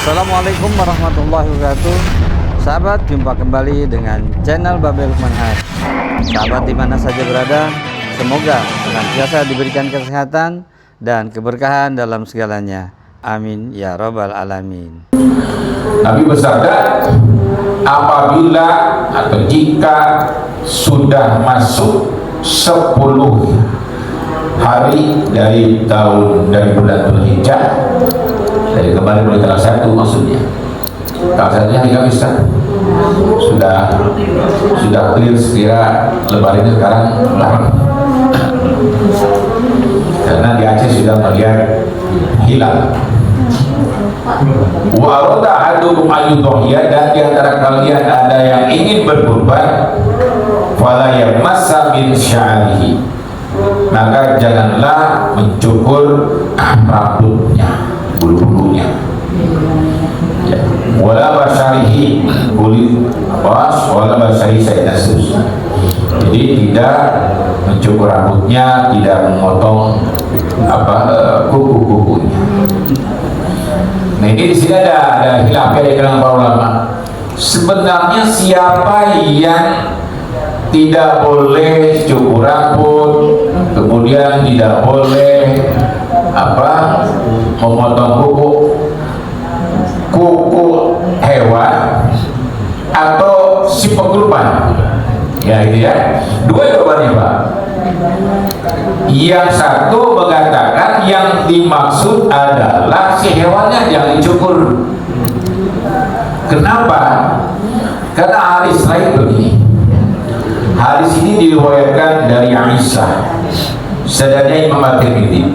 Assalamualaikum warahmatullahi wabarakatuh. Sahabat, jumpa kembali dengan channel Babel Manhaj. Sahabat dimana saja berada, semoga senantiasa diberikan kesehatan dan keberkahan dalam segalanya. Amin ya robbal alamin. Nabi bersabda, apabila atau jika sudah masuk 10 hari dari bulan Dzulhijjah, dari kemarin mulai tanggal 1 maksudnya, tanggal 1 hari Kamis kan? Sudah clear sekira lebaran sekarang larang, karena di Aceh sudah melihat hilal. Wa arada ahadukum ayyudhiya, dan di antara kalian ada yang ingin berkurban, fala yamassa min sya'rihi, maka janganlah mencukur rambutnya, bulu-bulunya, ya. Wala basyarihi, kulit wala basyari saynasus, jadi tidak mencukur rambutnya, tidak memotong kuku-kukunya. Nah, ini di sini ada khilaf di kalangan para ulama. Sebenarnya siapa yang tidak boleh cukur rambut, kemudian tidak boleh memotong kuku hewan atau si pekurban? Ya, ini ya. Dua jawabannya, Pak. Yang satu mengatakan yang dimaksud adalah si hewannya yang dicukur. Kenapa? Karena hadis lain begini. Hadis ini diriwayatkan dari Aisyah, sedangkan Imam At-Tirmidzi,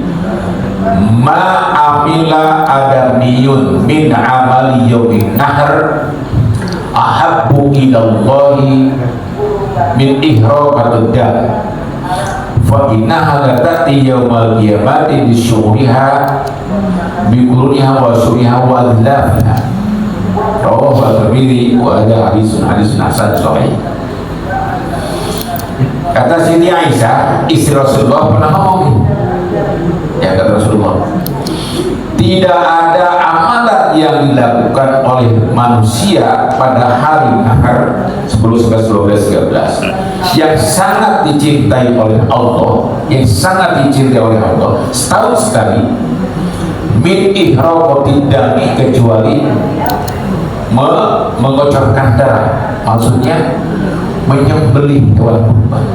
ma amila adamiyun min amali yawmin nahr ahabbu ilallahi min ihraqatid dam fa innaha la ta'ti yawmal qiyamati bi syuriha bi quruniha wa syuriha wa adlafiha. Rawahu At-Tirmidzi wa hadha hadisun hasan sahih. Kata Siti Aisyah, istri Rasulullah, pernah ngomong, ya kata Rasulullah, tidak ada amalan yang dilakukan oleh manusia pada hari nahar 10, 11, 12, 13 yang sangat dicintai oleh Allah, yang sangat dicintai oleh Allah setahun sekali, min ihraqatid dami, kecuali mengocorkan darah, maksudnya menyembelih hewan kurban.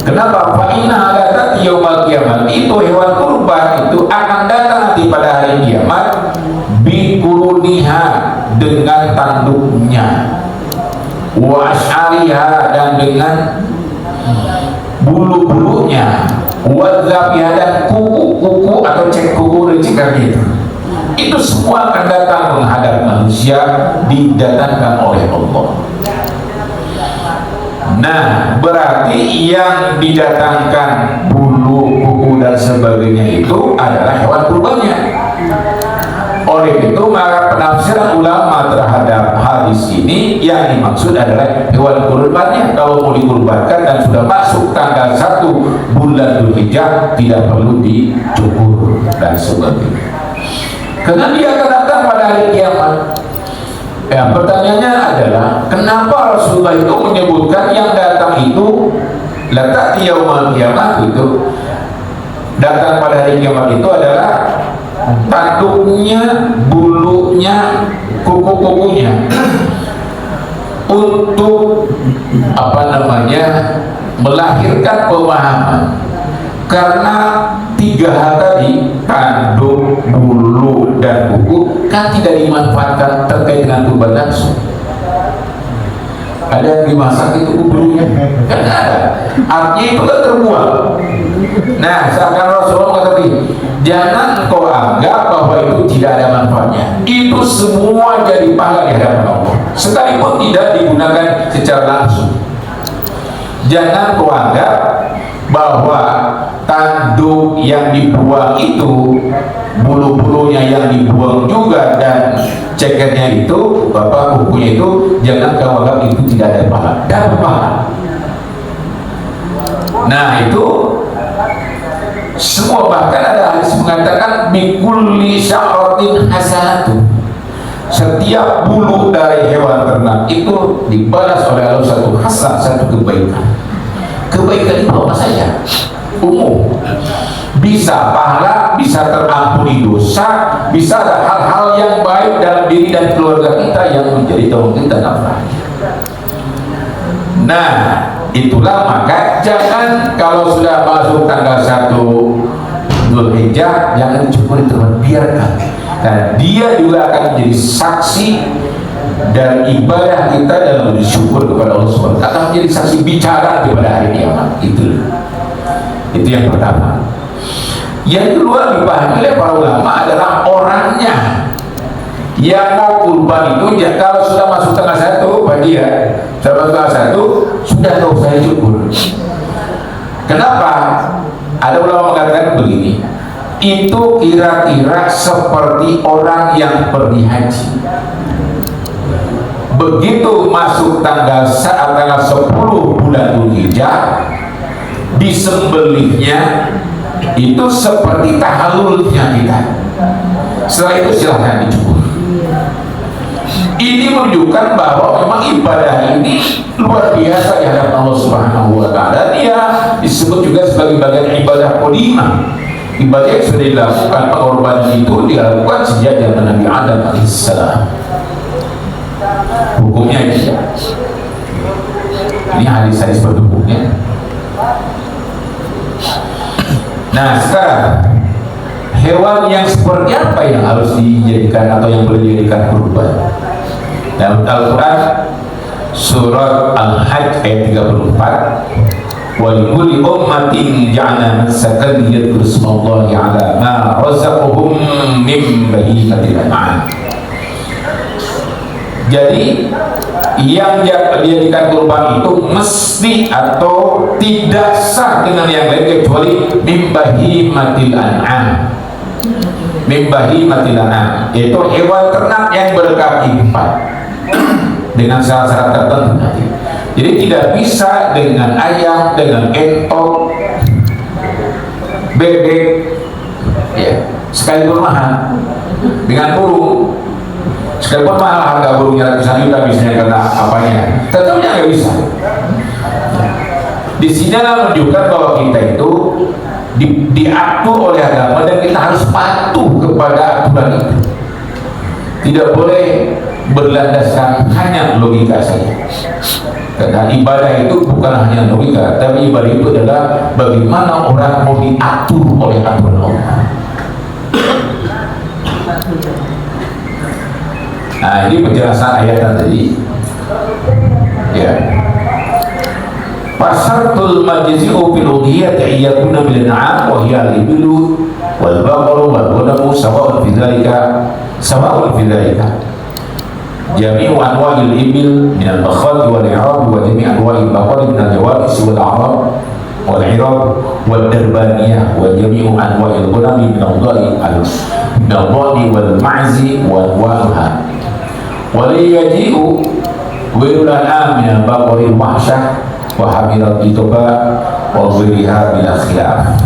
Kenapa? Fa inna adat yaumil qiyamah, itu hewan kurban itu akan datang nanti pada hari kiamat bi quruniha, dengan tanduknya, wa asy'ariha, dan dengan bulu-bulunya, wa dzabiha, dan kuku-kuku atau cek kuku ricikan itu semua akan datang menghadap manusia, didatangkan oleh Allah. Nah, berarti yang didatangkan bulu, kuku, dan sebagainya itu adalah hewan kurbannya. Oleh itu, maka penafsiran ulama terhadap hadis ini yang dimaksud adalah hewan kurbannya. Kalau mau dikurbankan dan sudah masuk tanggal 1 bulan Dzulhijjah, tidak perlu dicukur dan sebagainya, karena dia akan datang pada hari kiamat. Ya, pertanyaannya adalah kenapa Rasulullah itu menyebutkan yang datang itu letak di yaumul qiyamah, itu datang pada hari kiamat itu adalah tanduknya, bulunya, kuku-kukunya, untuk melahirkan pemahaman. Karena 3 hal tadi, tanduk, bulu, dan kuku, kan tidak dimanfaatkan terkait dengan kurban langsung. Ada yang dimasak itu bulunya? Kan ada. Artinya itu kan terbuang. Nah, seakan Rasulullah mengatakan, jangan kau anggap bahwa itu tidak ada manfaatnya. Itu semua jadi pahala di hadapan Allah, sekalipun tidak digunakan secara langsung. Jangan kau anggap bahwa tanduk yang dibuang itu, bulu-bulunya yang dibuang juga, dan ceketnya itu, kukunya itu, jangan kau anggap itu tidak ada pahala. Ada pahala. Nah, itu semua, bahkan ada hadis mengatakan bikulli sya'ratin hasanatu, setiap bulu dari hewan ternak itu dibalas oleh Allah satu hasan, satu kebaikan. Kebaikan itu apa saja? Umum, bisa pahala, bisa terampuni dosa, bisa ada hal-hal yang baik dalam diri dan keluarga kita yang menjadi tolong kita nafkah. Nah, itulah maka jangan kalau sudah masuk tanggal 1 Dzulhijjah jangan dicukurin teman, biarkan. Nah, dia juga akan menjadi saksi dan ibadah kita dalam bersyukur kepada Allah SWT, akan menjadi saksi bicara kepada hari kiamat. Itu yang pertama. Yang kedua dipahami oleh para ulama adalah orangnya yang mau kurban itu. Ya, kalau sudah masuk tanggal 1 bagi dia tanggal 1 sudah tahu saya syukur. Kenapa? Ada ulama mengatakan begini, itu kira-kira seperti orang yang pergi haji. Begitu masuk tanggal 10 bulan Dzulhijjah, disembelihnya itu seperti tahallulnya kita. Setelah itu silahkan dicukur. Ini menunjukkan bahwa memang ibadah ini luar biasa di hadapan Allah Subhanahu wa Ta'ala. Dia disebut juga sebagai bagian ibadah qadimah. Ibadah yang sudah dilakukan, pengorbanan itu dilakukan sejak zaman Nabi Adam alaihissalam. Hukumnya ini. Ini hadis-hadis berhukumnya. Nah, sekarang hewan yang seperti apa yang harus dijadikan atau yang boleh dijadikan kurban? Dalam Al-Quran surat Al-Hajj ayat 34, wa likulli ummatin ja'alna mansakan liyadhkuru ismallahi 'ala ma razaqahum min bahimatil an'am. Jadi yang dijadikan kurban itu mesti atau tidak sah dengan yang lain kecuali min bahimatil an'am. Min bahimatil an'am itu hewan ternak yang berkaki 4 dengan syarat-syarat tertentu nanti. Jadi tidak bisa dengan ayam, dengan entok, bebek, ya, sekalipun mahal. Dengan burung, sekalipun mahal harga burungnya ratusan juta misalnya karena apanya, tetapnya nggak bisa. Di sini menunjukkan bahwa kita itu diatur oleh agama dan kita harus patuh kepada aturan itu. Tidak boleh berlandaskan hanya logika saja. Karena ibadah itu bukan hanya logika, tapi ibadah itu adalah bagaimana orang mau diatur oleh aturan Allah. Nah, ini penjelasan ayat tadi. Ya. Fasartul majzi'u bil udhiyati yakuna bil an'am wa hiya al-ibilu wal baqaru wal ghanamu sawa'un fi dzalika jami'u anwa'il ibil min al-bakhati wal i'rab wa jami' anwa'il baqari min al-jawabis wal a'rab wal i'rab wal darbaniyah wa jami'u anwa'il ghanami min al-dhani wal ma'zi wa anwa'uha wa yaji'u wirul an'am min al-baqari al-mahsyah wa hamilat itoba wa ghiriha bila khilaf.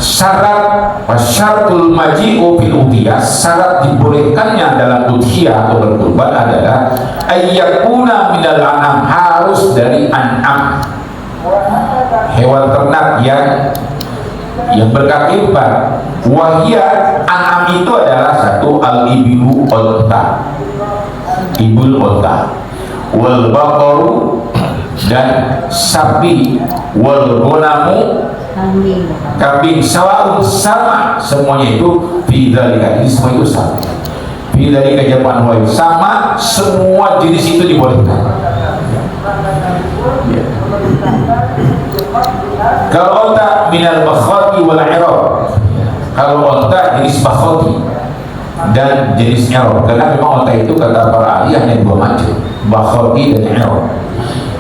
Syarat wasyaratul maji'u fil udhiyah, syarat dibolehkannya dalam udhiyah atau berkurban adalah ayyakuna minal an'am, harus dari an'am, hewan ternak yang berkaki 4. Wahia, an'am itu adalah satu al-ibilu onta, ibul onta, wal baqaru dan sapi, wal ghonamu kambing, sawa'un sama, semuanya itu fi dzalika, ini semua itu sama. Fi dzalika jam'an wa sama, semua jenis itu dibolehkan. Ya. Kalau onta minal bakhati wal i'rab, kalau onta jenis bakhati dan jenis i'rab, karena memang onta itu kata para ahli hanya 2 macam, bakhati dan i'rab.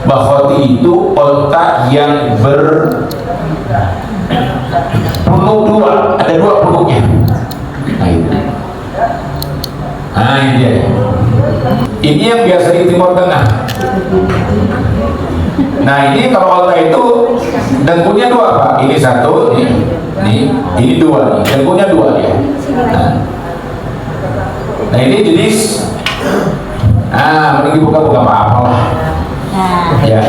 Bakhati itu onta yang punuk 2, ada 2 punuknya. Nah itu. Nah ini dia. Ini yang biasa di Timur Tengah. Nah ini kalau onta itu dengkulnya dua Pak, ini satu, ini dua nih, dengkulnya dua ya. Nah ini jenis, mending dibuka-buka apa-apa lah. Ya.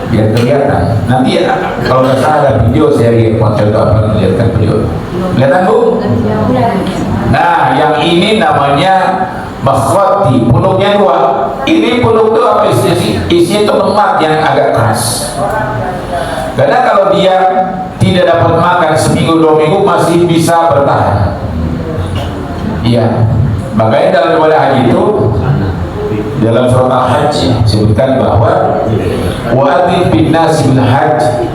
Biar kelihatan. Nanti ya, kalau nggak salah ada video saya contoh apa lihatkan video. Kelihatan Bu? Nah, yang ini namanya makhwati, punuknya dua. Ini punuk itu apa isinya? Isinya itu lemak yang agak keras. Karena kalau dia tidak dapat makan seminggu 2 minggu masih bisa bertahan. Iya. Makanya dalam ibadah haji itu dalam surat Al-Hajj sebutkan bahwa wa'adhin bin nasi bil hajj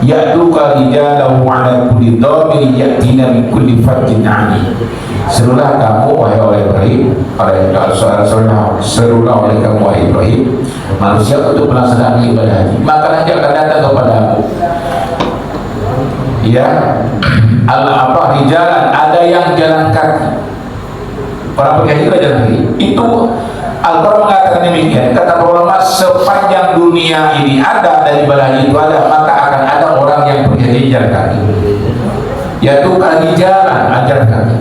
ya'duka rijalahu ala kulli dhamir ya'tina min kulli fajjin 'ani. Serulah kamu wahai Ibrahim, serulah oleh kamu wahai Ibrahim manusia untuk pelaksanaan ibadah haji, maka nanti akan datang kepadamu ya rijalan, ada yang jalan kaki. Orang pergi haji jalan kaki. Itu Al-Quran mengatakan demikian. Kata ulama, sepanjang dunia ini ada dan ibadah haji itu ada, maka akan ada orang yang pergi haji jalan kaki, yaitu jalan jalan kaki.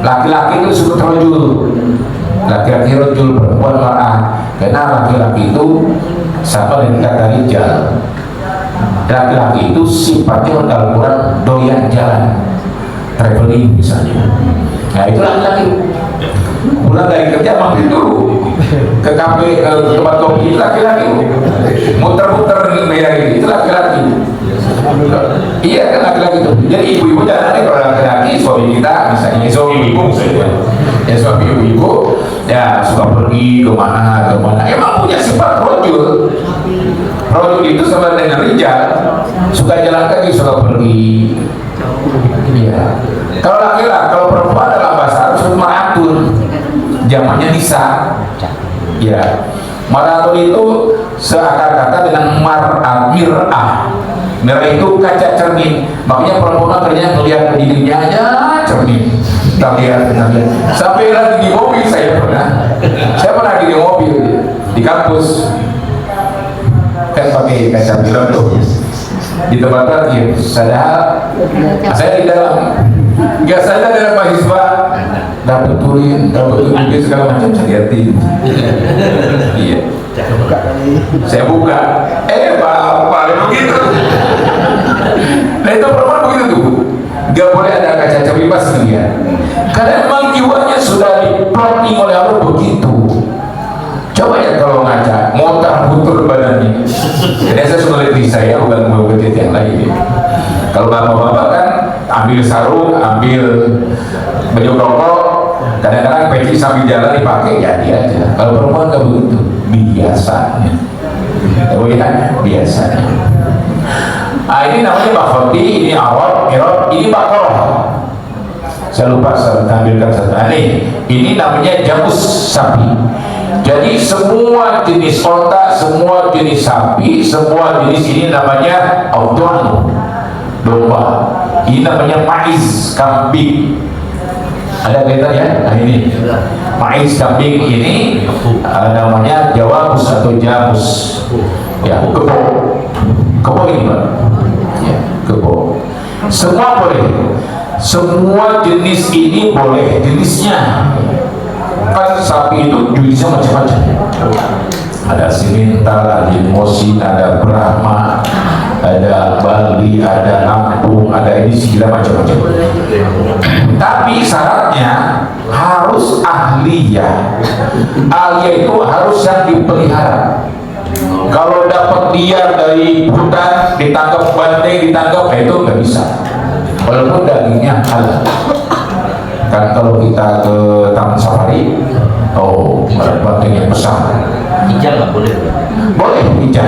Laki-laki itu disebut rojul, laki-laki rojul, perempuan mar'ah. Karena laki-laki itu sama dengan kata rijal. Laki-laki itu sifatnya Al-Quran doyan jalan, traveling misalnya. Nah itu laki-laki pulang dari kerja mampir dulu ke kafe, ke tempat kopi, itu laki-laki muter-muter itu laki-laki. Iya kan laki-laki itu. Jadi ibu-ibu jangan nanti kalau laki-laki suami kita misalnya suami ibu ya suami ibu ya suka pergi kemana emang punya sifat rojul. Rojul itu sama dengan rijal, suka jalan kaki, suka pergi. Iya. Kalau laki-laki, kalau perempuan dalam bahasa Arab disebut maratul, zamannya nisa. Ya, maratul itu seakar kata dengan mir'ah. Mir'ah itu kaca cermin. Makanya perempuan kerjanya melihat dirinya aja cermin. Kita lihat. Sampai lagi di mobil saya pernah di mobil di kampus kan pakai kaca mirror tuh di tempat parkir. Saya di dalam, nggak saja dalam mahasiswa dapat turin segala macam saya lihatin. Iya. Saya buka, paling begitu. Nah itu perempuan begitu tuh, nggak boleh ada kaca cermin pas dia. Karena memang jiwanya sudah diplotting oleh Allah begitu. Coba ya kalau ngaca, muter badannya. Jadi saya suka lihat di saya, bukan mau lihat yang lain. Kalau bapak-bapak kan ambil sarung, ambil baju rokok, kadang-kadang peci sambil jalan dipakai, jadi aja. Kalau perempuan nggak begitu, biasanya. Biasanya. Ini namanya bakhoti, ini awal, mirot, ini bakoroh. Saya lupa saya tampilkan satu. Ini namanya jamus sapi. Jadi semua jenis onta, semua jenis sapi, semua jenis ini namanya audon, domba. Ini namanya maiz, kambing. Ada kaitannya? Nah ini maiz kambing ini namanya jawabus atau jamus. Ya, kebo ini Pak. Ya, kebo. Semua boleh. Semua jenis ini boleh jenisnya. Kan sapi itu jenisnya macam-macam. Ada simental, ada limosin, ada Brahma, ada Bali, ada Lampung, ada ini segala macam-macam. Tapi syaratnya harus ahliyah. Ahliyah itu harus yang dipelihara. Kalau dapat liar dari hutan, ditangkap banteng, itu nggak bisa. Walaupun dagingnya halal. Kan kalau kita ke taman safari, ada banteng yang besar. Hijau nggak boleh? Boleh hijau.